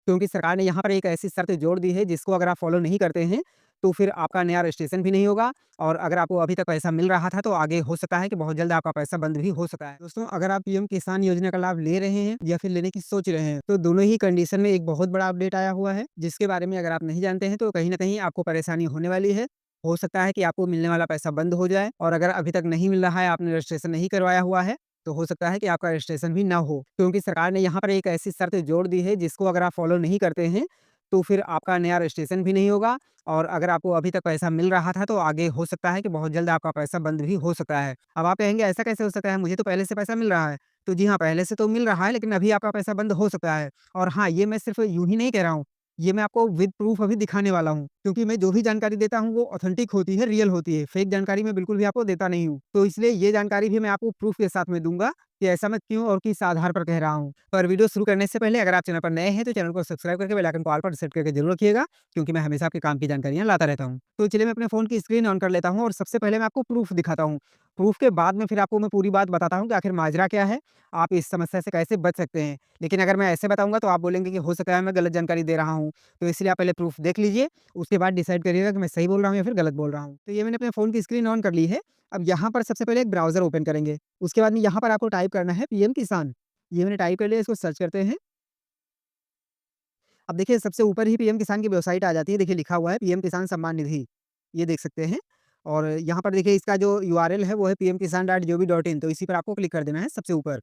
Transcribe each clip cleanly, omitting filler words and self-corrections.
क्योंकि सरकार ने यहाँ पर एक ऐसी शर्त जोड़ दी है जिसको अगर आप फॉलो नहीं करते हैं, तो फिर आपका नया रजिस्ट्रेशन भी नहीं होगा और अगर आपको अभी तक पैसा मिल रहा था तो आगे हो सकता है कि बहुत जल्द आपका पैसा बंद भी हो सकता है। दोस्तों, अगर आप पीएम किसान योजना का लाभ ले रहे हैं या फिर लेने की सोच रहे हैं, तो दोनों ही कंडीशन में एक बहुत बड़ा अपडेट आया हुआ है, जिसके बारे में अगर आप नहीं जानते हैं तो कहीं न कहीं आपको परेशानी होने वाली है। हो सकता है कि आपको मिलने वाला पैसा बंद हो जाए और अगर अभी तक नहीं मिल रहा है, आपने रजिस्ट्रेशन नहीं करवाया हुआ है, तो हो सकता है कि आपका रजिस्ट्रेशन भी ना हो। क्योंकि सरकार ने यहाँ पर एक ऐसी शर्त जोड़ दी है जिसको अगर आप फॉलो नहीं करते हैं, तो फिर आपका नया रजिस्ट्रेशन भी नहीं होगा और अगर आपको अभी तक पैसा मिल रहा था तो आगे हो सकता है कि बहुत जल्द आपका पैसा बंद भी हो सकता है। अब आप कहेंगे ऐसा कैसे हो सकता है? मुझे तो पहले से पैसा मिल रहा है। तो जी हाँ, पहले से तो मिल रहा है लेकिन अभी आपका पैसा बंद हो सकता है। और हाँ, ये मैं सिर्फ़ यूँ ही नहीं कह रहा हूँ, ये मैं आपको विद प्रूफ अभी दिखाने वाला हूँ। क्योंकि मैं जो भी जानकारी देता हूँ वो ऑथेंटिक होती है, रियल होती है। फेक जानकारी मैं बिल्कुल भी आपको देता नहीं हूँ। तो इसलिए ये जानकारी भी मैं आपको प्रूफ के साथ में दूँगा कि ऐसा मैं क्यों और किस आधार पर कह रहा हूँ। पर वीडियो शुरू करने से पहले अगर आप चैनल पर नए हैं तो चैनल को सब्सक्राइब करके बेल आइकन को ऑल पर सेट करके ज़रूर रखिएगा, क्योंकि मैं हमेशा आपके काम की जानकारियाँ लाता रहता हूँ। तो चलिए मैं अपने फ़ोन की स्क्रीन ऑन कर लेता हूँ और सबसे पहले मैं आपको प्रूफ दिखाता हूँ। प्रूफ के बाद में फिर आपको मैं पूरी बात बताता हूँ कि आखिर माजरा क्या है, आप इस समस्या से कैसे बच सकते हैं। लेकिन अगर मैं ऐसे बताऊँगा तो आप बोलेंगे कि हो सकता है मैं गलत जानकारी दे रहा हूँ। तो इसलिए आप पहले प्रूफ देख लीजिए, उसके बाद डिसाइड करिएगा कि मैं सही बोल रहा हूँ या फिर गलत बोल रहा हूँ। तो ये मैंने अपने फ़ोन की स्क्रीन ऑन कर ली है। अब यहाँ पर सबसे पहले एक ब्राउज़र ओपन करेंगे। उसके बाद में यहाँ पर आपको टाइप करना है पीएम किसान। ये मैंने टाइप कर लिया, इसको सर्च करते हैं। अब देखिए सबसे ऊपर ही पीएम किसान की वेबसाइट आ जाती है। देखिए लिखा हुआ है पीएम किसान सम्मान निधि, ये देख सकते हैं। और यहाँ पर देखिए इसका जो यूआरएल है वो है pmkisan.gov.in, तो इसी पर आपको क्लिक कर देना है सबसे ऊपर।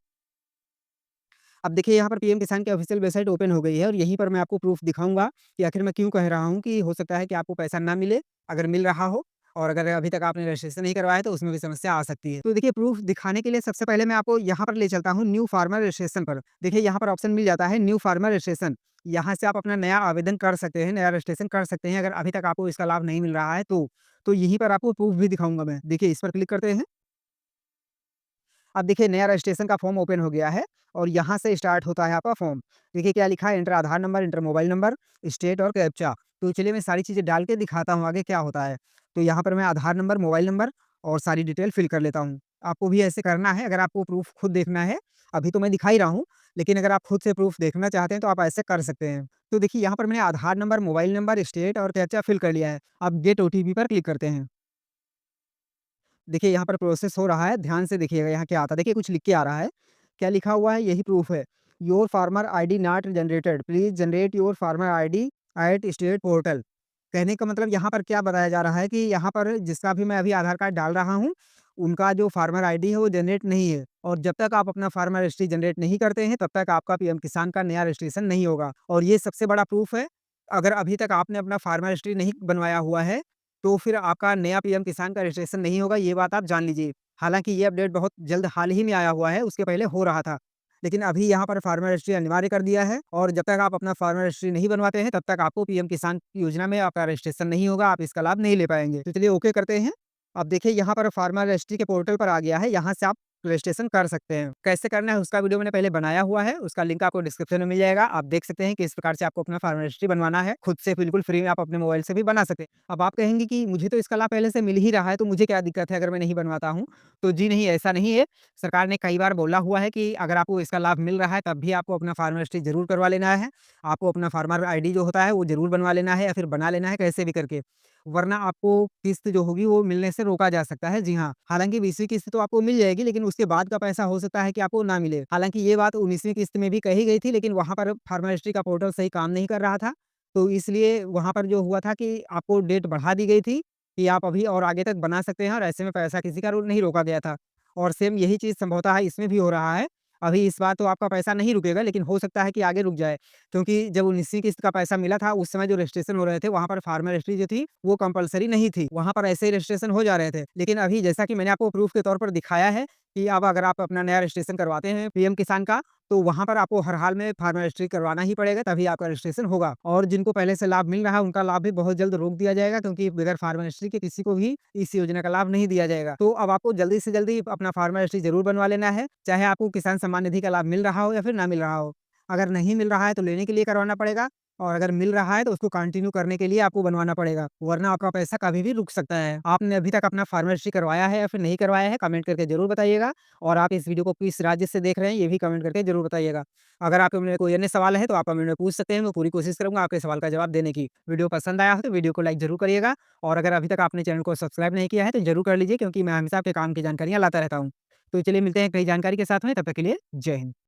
अब देखिए यहाँ पर पीएम किसान की ऑफ़िशियल वेबसाइट ओपन हो गई है और यहीं पर मैं आपको प्रूफ़ दिखाऊँगा कि आखिर मैं क्यों कह रहा हूँ कि हो सकता है कि आपको पैसा ना मिले, अगर मिल रहा हो और अगर अभी तक आपने रजिस्ट्रेशन नहीं करवाया है तो उसमें भी समस्या आ सकती है। तो देखिए प्रूफ़ दिखाने के लिए सबसे पहले मैं आपको यहाँ पर ले चलता हूँ न्यू फार्मर रजिस्ट्रेशन पर। देखिए यहाँ पर ऑप्शन मिल जाता है न्यू फार्मर रजिस्ट्रेशन। यहाँ से आप अपना नया आवेदन कर सकते हैं, नया रजिस्ट्रेशन कर सकते हैं अगर अभी तक आपको इसका लाभ नहीं मिल रहा है तो। तो यहीं पर आपको प्रूफ़ भी दिखाऊँगा मैं। देखिए इस पर क्लिक करते हैं। अब देखिए नया रजिस्ट्रेशन का फॉर्म ओपन हो गया है और यहाँ से स्टार्ट होता है आपका फॉर्म। देखिए क्या लिखा है, enter Aadhaar number, enter mobile number, state और कैप्चा। तो चलिए मैं सारी चीज़ें डाल के दिखाता हूँ आगे क्या होता है। तो यहाँ पर मैं आधार नंबर, मोबाइल नंबर और सारी डिटेल फिल कर लेता हूँ। आपको भी ऐसे करना है अगर आपको प्रूफ़ खुद देखना है। अभी तो मैं दिखा ही रहा हूँ, लेकिन अगर आप खुद से प्रूफ़ देखना चाहते हैं तो आप ऐसे कर सकते हैं। तो देखिए यहाँ पर मैंने आधार नंबर, मोबाइल नंबर, स्टेट और कैप्चा फिल कर लिया है। अब गेट ओटीपी पर क्लिक करते हैं। देखिए यहाँ पर प्रोसेस हो रहा है, ध्यान से देखिएगा यहाँ क्या आता है। देखिए कुछ लिख के आ रहा है, क्या लिखा हुआ है यही प्रूफ है। Your farmer ID not generated, please generate your farmer ID eight state portal. कहने का मतलब यहाँ पर क्या बताया जा रहा है कि यहाँ पर जिसका भी मैं अभी आधार कार्ड डाल रहा हूँ, उनका जो फार्मर आईडी है वो जनरेट नहीं है और जब तक आप अपना फार्मर रजिस्ट्री जनरेट नहीं करते हैं, तब तक आपका पीएम किसान का नया रजिस्ट्रेशन नहीं होगा और ये सबसे बड़ा प्रूफ है। अगर अभी तक आपने अपना फार्मर रजिस्ट्री नहीं बनवाया हुआ है, तो फिर आपका नया पीएम किसान का रजिस्ट्रेशन नहीं होगा, ये बात आप जान लीजिए। हालाँकि ये अपडेट बहुत जल्द हाल ही में आया हुआ है, उसके पहले हो रहा था। लेकिन अभी यहाँ पर फार्मर रजिस्ट्री अनिवार्य कर दिया है और जब तक आप अपना फार्मर रजिस्ट्री नहीं बनवाते हैं, तब तक आपको पीएम किसान योजना में आपका रजिस्ट्रेशन नहीं होगा, आप इसका लाभ नहीं ले पाएँगे। तो चलिए ओके करते हैं। अब देखिए यहाँ पर फार्मर रजिस्ट्री के पोर्टल पर आ गया है, यहाँ से आप रजिस्ट्रेशन कर सकते हैं। कैसे करना है उसका वीडियो मैंने पहले बनाया हुआ है, उसका लिंक आपको डिस्क्रिप्शन में मिल जाएगा। आप देख सकते हैं कि इस प्रकार से आपको अपना फार्मर रजिस्ट्री बनवाना है, खुद से बिल्कुल फ्री में आप अपने मोबाइल से भी बना सकते हैं। अब आप कहेंगे कि मुझे तो इसका लाभ पहले से मिल ही रहा है, तो मुझे क्या दिक्कत है अगर मैं नहीं बनवाता हूँ? तो जी नहीं, ऐसा नहीं है। सरकार ने कई बार बोला हुआ है कि अगर आपको इसका लाभ मिल रहा है, तब भी आपको अपना फार्मर रजिस्ट्री ज़रूर करवा लेना है। आपको अपना फार्मर आईडी जो होता है, वो ज़रूर बनवा लेना है या फिर बना लेना है कैसे भी करके। वरना आपको किस्त जो होगी वो मिलने से रोका जा सकता है। जी हाँ, हालाँकि 20वीं किस्त तो आपको मिल जाएगी, लेकिन उसके बाद का पैसा हो सकता है कि आपको ना मिले। हालाँकि ये बात 19वीं किस्त में भी कही गई थी, लेकिन वहाँ पर फार्मर रजिस्ट्री का पोर्टल सही काम नहीं कर रहा था। तो इसलिए वहाँ पर जो हुआ था कि आपको डेट बढ़ा दी गई थी कि आप अभी और आगे तक बना सकते हैं और ऐसे में पैसा किसी का नहीं रोका गया था। और सेम यही चीज़ संभवतः इसमें भी हो रहा है। अभी इस बार तो आपका पैसा नहीं रुकेगा, लेकिन हो सकता है कि आगे रुक जाए। क्योंकि जब 19वीं किस्त का पैसा मिला था, उस समय जो रजिस्ट्रेशन हो रहे थे, वहाँ पर फार्मर रजिस्ट्री जो थी, वो कंपल्सरी नहीं थी। वहाँ पर ऐसे ही रजिस्ट्रेशन हो जा रहे थे। लेकिन अभी जैसा कि मैंने आपको प्रूफ़ के तौर पर दिखाया है कि अब अगर आप अपना नया रजिस्ट्रेशन करवाते हैं पीएम किसान का, तो वहाँ पर आपको हर हाल में फार्मर रजिस्ट्री करवाना ही पड़ेगा, तभी आपका रजिस्ट्रेशन होगा। और जिनको पहले से लाभ मिल रहा है, उनका लाभ भी बहुत जल्द रोक दिया जाएगा, क्योंकि बगैर फार्मर रजिस्ट्री के किसी को भी इस योजना का लाभ नहीं दिया जाएगा। तो अब आपको जल्दी से जल्दी अपना फार्मर रजिस्ट्री ज़रूर बनवा लेना है, चाहे आपको किसान सम्मान निधि का लाभ मिल रहा हो या फिर ना मिल रहा हो। अगर नहीं मिल रहा है तो लेने के लिए करवाना पड़ेगा और अगर मिल रहा है तो उसको कंटिन्यू करने के लिए आपको बनवाना पड़ेगा, वरना आपका पैसा कभी भी रुक सकता है। आपने अभी तक अपना फार्मर रजिस्ट्री करवाया है या फिर नहीं करवाया है, कमेंट करके ज़रूर बताइएगा और आप इस वीडियो को किस राज्य से देख रहे हैं, ये भी कमेंट करके ज़रूर बताइएगा। अगर आपके मन में कोई अन्य सवाल है तो आप कमेंट में पूछ सकते हैं, मैं पूरी कोशिश करूँगा आपके सवाल का जवाब देने की। वीडियो पसंद आया हो तो वीडियो को लाइक ज़रूर करिएगा और अगर अभी तक आपने चैनल को सब्सक्राइब नहीं किया है तो ज़रूर कर लीजिए, क्योंकि मैं हमेशा आपके काम की जानकारियाँ लाता रहता हूँ। तो चलिए मिलते हैं एक नई जानकारी के साथ में, तब तक के लिए जय हिंद।